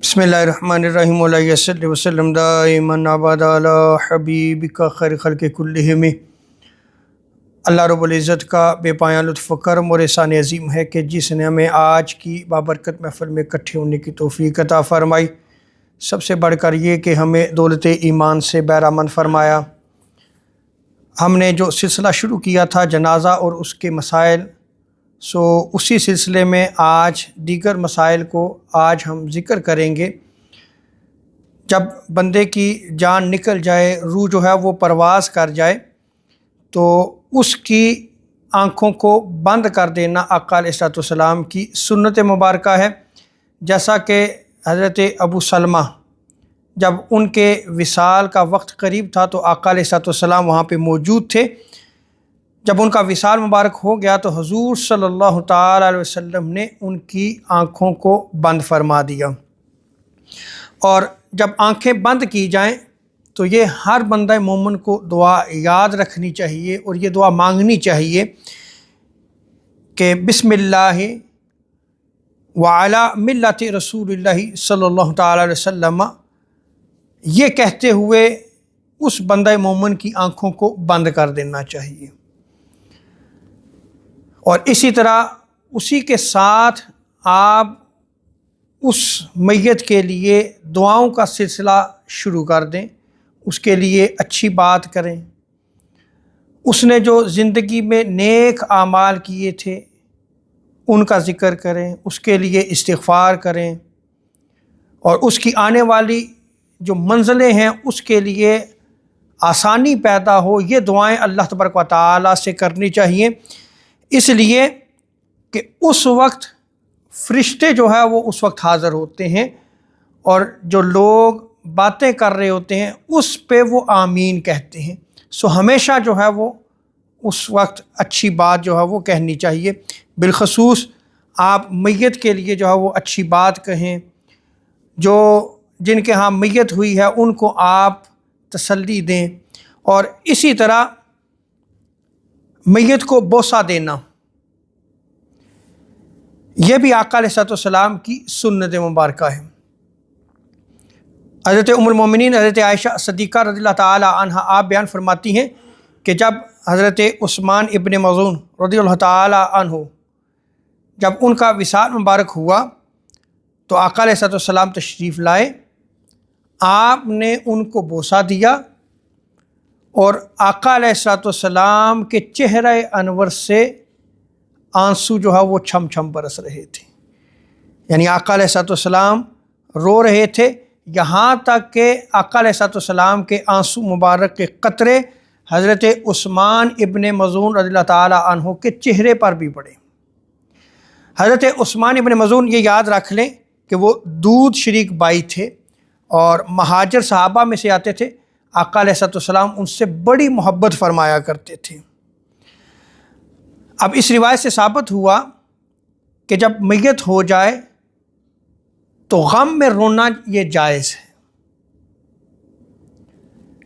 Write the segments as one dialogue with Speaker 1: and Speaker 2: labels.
Speaker 1: बिस्मिल्लाहिर्रहमानिर्रहीम वलैहि सल्लि वसल्लम दाइमन अबदा अला हबीबिका खैर खल्क़ि कुल्लिहिम। अल्लाह रब्बुल इज़्ज़त का बेपाया लुत्फ़ व करम और एहसान अज़ीम है कि जिसने हमें आज की बाबरकत महफ़िल में इकट्ठे होने की तौफ़ीक़ अता फ़रमाई। सबसे बढ़कर ये कि हमें दौलत ईमान से बहरामंद फ़रमाया। हमने जो सिलसिला शुरू किया था जनाज़ा और उसके मसाइल, उसी सिलसिले में आज दीगर मसाइल को आज हम ज़िक्र करेंगे। जब बंदे की जान निकल जाए, रूह जो है वो परवाज़ कर जाए, तो उसकी आँखों को बंद कर देना आका अलैहिस्सलाम की सुन्नत मुबारक है। जैसा कि हज़रत अबू सलमा जब उनके विसाल का वक्त करीब था तो आका अलैहिस्सलाम वहाँ पे मौजूद थे। जब उनका विसाल मुबारक हो गया तो हुज़ूर सल्लल्लाहु ताला अलैहि वसल्लम ने उनकी आँखों को बंद फरमा दिया। और जब आँखें बंद की जाएं तो ये हर बंदा मोमिन को दुआ याद रखनी चाहिए और ये दुआ मांगनी चाहिए कि बिस्मिल्लाह व अला मिल्लति रसूलिल्लाहि सल्लल्लाहु ताला अलैहि वसल्लम, ये कहते हुए उस बंदा मोमिन की आँखों को बंद कर देना चाहिए। और इसी तरह उसी के साथ आप उस मैयत के लिए दुआओं का सिलसिला शुरू कर दें, उसके लिए अच्छी बात करें। उसने जो ज़िंदगी में नेक आमाल किए थे उनका ज़िक्र करें, उसके लिए इस्तिग़फ़ार करें और उसकी आने वाली जो मंज़िलें हैं उसके लिए आसानी पैदा हो, ये दुआएं अल्लाह तबारक व तआला से करनी चाहिए। इसलिए कि उस वक्त फ़रिश्ते जो है वो उस वक्त हाज़िर होते हैं और जो लोग बातें कर रहे होते हैं उस पे वो आमीन कहते हैं। हमेशा जो है वो उस वक्त अच्छी बात जो है वो कहनी चाहिए। बिलख़ुसूस आप मैयत के लिए जो है वो अच्छी बात कहें। जो जिनके यहाँ मैयत हुई है उनको आप तसल्ली दें। और इसी तरह मैयत को बोसा देना, यह भी आका अलैहिस्सलाम की सुन्नत मुबारक है। हज़रत उम्मुल मोमिनीन हज़रत आयशा सिद्दीक़ा रज़ियल्लाहु ताला अन्हा आप बयान फरमाती हैं कि जब हज़रत उस्मान इब्न मज़ून रज़ियल्लाहु ताला अन्हु जब उनका विसाल मुबारक हुआ तो आका अलैहिस्सलाम तशरीफ़ लाए, आपने उनको बोसा दिया और आका अलैहिस्सलाम के चेहरे अनवर से आंसू जो है वो छम छम बरस रहे थे। यानी आका अलैहिस्सलाम रो रहे थे, यहाँ तक कि आका अलैहिस्सलाम के आंसू मुबारक के कतरे हज़रत उस्मान इब्न मज़ून रज़ियल्लाहु ताला अन्हु के चेहरे पर भी पड़े। हज़रत उस्मान इब्न मज़ून ये याद रख लें कि वो दूध शरीक भाई थे और महाजर सहाबा में से आते थे। आका अलैहिस्सलाम उनसे बड़ी मोहब्बत फरमाया करते थे। अब इस रिवायत से साबित हुआ कि जब मैयत हो जाए तो गम में रोना ये जायज़ है।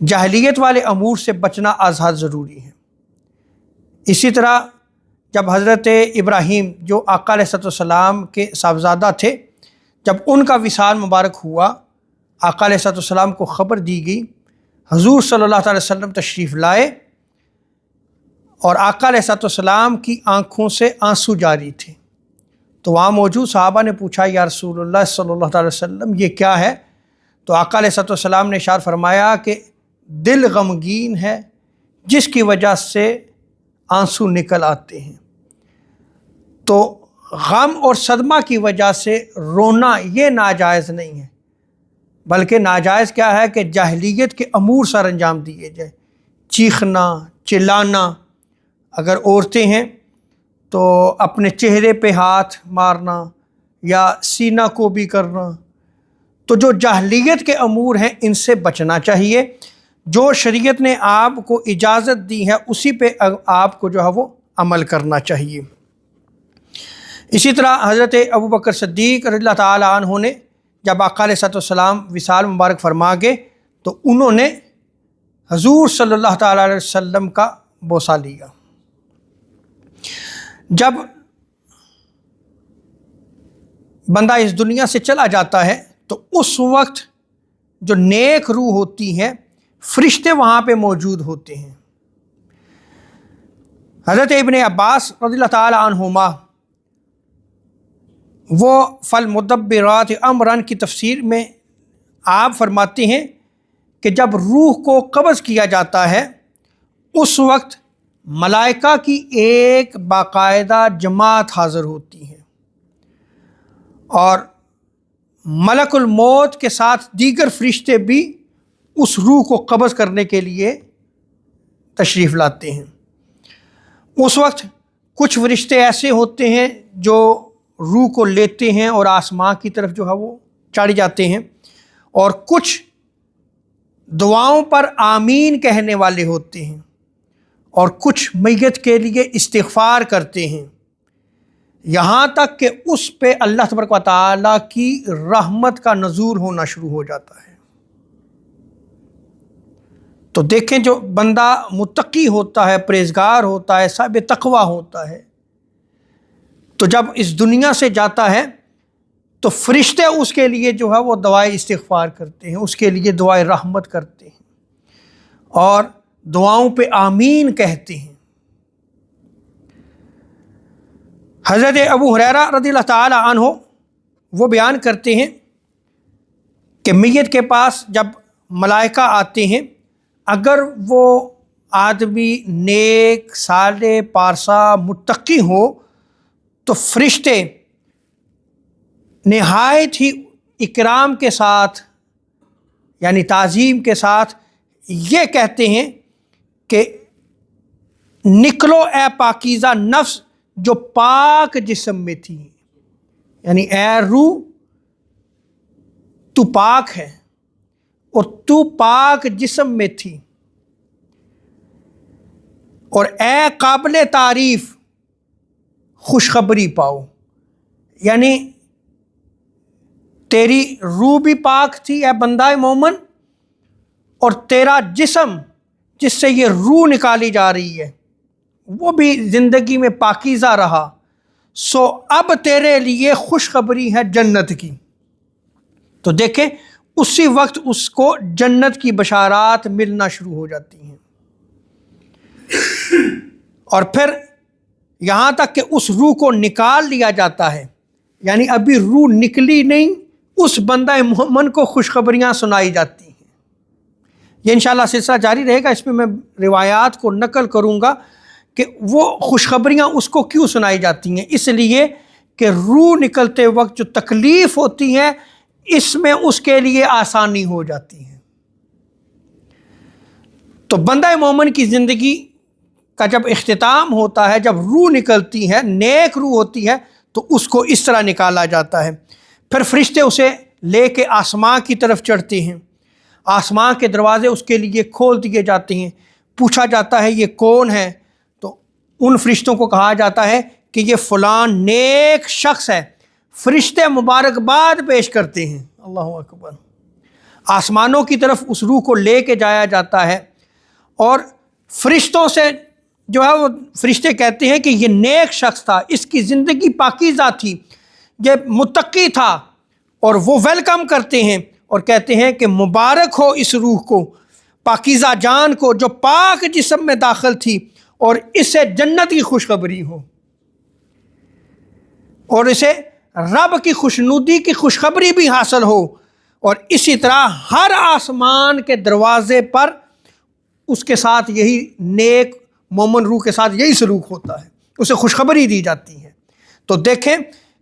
Speaker 1: जाहिलियत वाले अमूर से बचना अज़हद ज़रूरी है। इसी तरह जब हज़रत इब्राहीम जो आका अलैहिस्सलाम के साहबज़ादा थे, जब उनका विसाल मुबारक हुआ, आका अलैहिस्सलाम को ख़बर दी गई, हुज़ूर सल्लल्लाहु अलैहि वसल्लम तशरीफ़ लाए और आका अलैहिस्सलाम की आँखों से आंसू जारी थे। तो वहाँ मौजूद सहाबा ने पूछा, या रसूलुल्लाह सल्लल्लाहु अलैहि वसल्लम ये क्या है? तो आका अलैहिस्सलाम ने इरशाद फरमाया कि दिल गमगीन है जिसकी वजह से आंसू निकल आते हैं। तो गम और सदमा की वजह से रोना ये नाजायज़ नहीं है, बल्कि नाजायज़ क्या है कि जाहिलियत के अमूर सर अंजाम दिए जाए। चीखना, चिल्लाना, अगर औरतें हैं तो अपने चेहरे पे हाथ मारना या सीना को भी करना, तो जो जाहिलियत के अमूर हैं इनसे बचना चाहिए। जो शरीयत ने आपको इजाज़त दी है उसी पे आपको जो है वो अमल करना चाहिए। इसी तरह हज़रत अबू बकर सिद्दीक़ रज़ियल्लाहु ताला अन्हु ने जब आका अलैहिस्सलाम विसाल मुबारक फरमा गए तो उन्होंने हुज़ूर सल्लल्लाहु ताला अलैहि वसल्लम का बोसा लिया। जब बंदा इस दुनिया से चला जाता है تو اس وقت جو نیک روح ہوتی ہیں فرشتے وہاں پہ موجود ہوتے ہیں۔ حضرت ابن عباس رضی اللہ تعالی عنہما وہ فالمدبرات امرا کی تفسیر میں آپ فرماتے ہیں کہ جب روح کو قبض کیا جاتا ہے اس وقت ملائکہ کی ایک باقاعدہ جماعت حاضر ہوتی ہے، اور ملک الموت کے ساتھ دیگر فرشتے بھی اس روح کو قبض کرنے کے لیے تشریف لاتے ہیں۔ اس وقت کچھ فرشتے ایسے ہوتے ہیں جو روح کو لیتے ہیں اور آسمان کی طرف جو ہے وہ چڑھ جاتے ہیں، اور کچھ دعاؤں پر آمین کہنے والے ہوتے ہیں، اور کچھ میت کے لیے استغفار کرتے ہیں، یہاں تک کہ اس پہ اللہ تبارک و تعالیٰ کی رحمت کا نزول ہونا شروع ہو جاتا ہے۔ تو دیکھیں جو بندہ متقی ہوتا ہے، پرہیزگار ہوتا ہے، صاحب تقویٰ ہوتا ہے، تو جب اس دنیا سے جاتا ہے تو فرشتے اس کے لیے جو ہے وہ دعائے استغفار کرتے ہیں، اس کے لیے دعائے رحمت کرتے ہیں اور دعاؤں پہ آمین کہتے ہیں۔ حضرت ابو ہریرہ رضی اللہ تعالی عنہ وہ بیان کرتے ہیں کہ میت کے پاس جب ملائکہ آتے ہیں، اگر وہ آدمی نیک، صالح، پارسا، متقی ہو تو فرشتے نہایت ہی اکرام کے ساتھ یعنی تعظیم کے ساتھ یہ کہتے ہیں کہ نکلو اے پاکیزہ نفس جو پاک جسم میں تھی، یعنی اے روح تو پاک ہے اور تو پاک جسم میں تھی، اور اے قابل تعریف خوشخبری پاؤ، یعنی تیری روح بھی پاک تھی اے بندہ مومن، اور تیرا جسم جس سے یہ روح نکالی جا رہی ہے وہ بھی زندگی میں پاکیزہ رہا، سو اب تیرے لیے خوشخبری ہے جنت کی۔ تو دیکھیں اسی وقت اس کو جنت کی بشارات ملنا شروع ہو جاتی ہیں، اور پھر یہاں تک کہ اس روح کو نکال لیا جاتا ہے، یعنی ابھی روح نکلی نہیں، اس بندہ مومن کو خوشخبریاں سنائی جاتی ہیں۔ یہ انشاءاللہ سلسلہ جاری رہے گا، اس میں میں روایات کو نقل کروں گا کہ وہ خوشخبریاں اس کو کیوں سنائی جاتی ہیں، اس لیے کہ روح نکلتے وقت جو تکلیف ہوتی ہے اس میں اس کے لیے آسانی ہو جاتی ہے۔ تو بندہ مومن کی زندگی کا جب اختتام ہوتا ہے، جب روح نکلتی ہے، نیک روح ہوتی ہے، تو اس کو اس طرح نکالا جاتا ہے۔ پھر فرشتے اسے لے کے آسمان کی طرف چڑھتے ہیں، آسمان کے دروازے اس کے لیے کھول دیے جاتے ہیں، پوچھا جاتا ہے یہ کون ہے، تو ان فرشتوں کو کہا جاتا ہے کہ یہ فلان نیک شخص ہے، فرشتے مبارکباد پیش کرتے ہیں۔ اللہ اکبر۔ آسمانوں کی طرف اس روح کو لے کے جایا جاتا ہے، اور فرشتوں سے جو ہے وہ فرشتے کہتے ہیں کہ یہ نیک شخص تھا، اس کی زندگی پاکیزہ تھی، یہ متقی تھا، اور وہ ویلکم کرتے ہیں اور کہتے ہیں کہ مبارک ہو اس روح کو، پاکیزہ جان کو جو پاک جسم میں داخل تھی، اور اسے جنت کی خوشخبری ہو، اور اسے رب کی خوشنودی کی خوشخبری بھی حاصل ہو، اور اسی طرح ہر آسمان کے دروازے پر اس کے ساتھ یہی نیک مومن روح کے ساتھ یہی سلوک ہوتا ہے، اسے خوشخبری دی جاتی ہے۔ تو دیکھیں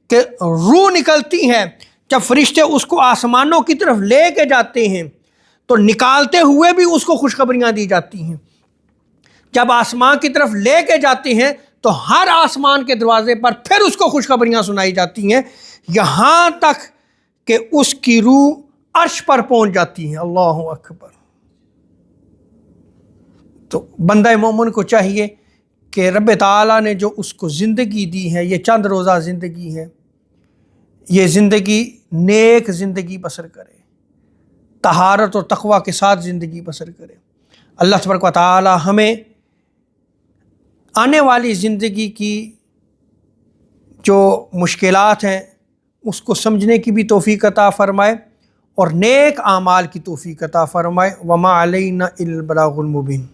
Speaker 1: کہ روح نکلتی ہے، جب فرشتے اس کو آسمانوں کی طرف لے کے جاتے ہیں تو نکالتے ہوئے بھی اس کو خوشخبریاں دی جاتی ہیں، جب آسمان کی طرف لے کے جاتے ہیں تو ہر آسمان کے دروازے پر پھر اس کو خوشخبریاں سنائی جاتی ہیں، یہاں تک کہ اس کی روح عرش پر پہنچ جاتی ہے۔ اللہ اکبر۔ تو بندہ مومن کو چاہیے کہ رب تعالیٰ نے جو اس کو زندگی دی ہے، یہ چند روزہ زندگی ہے، یہ زندگی نیک زندگی بسر کرے، طہارت اور تقویٰ کے ساتھ زندگی بسر کرے۔ اللہ تبارک و تعالیٰ ہمیں آنے والی زندگی کی جو مشکلات ہیں اس کو سمجھنے کی بھی توفیق عطا فرمائے، اور نیک اعمال کی توفیق عطا فرمائے۔ وما علینا الا البلاغ المبین۔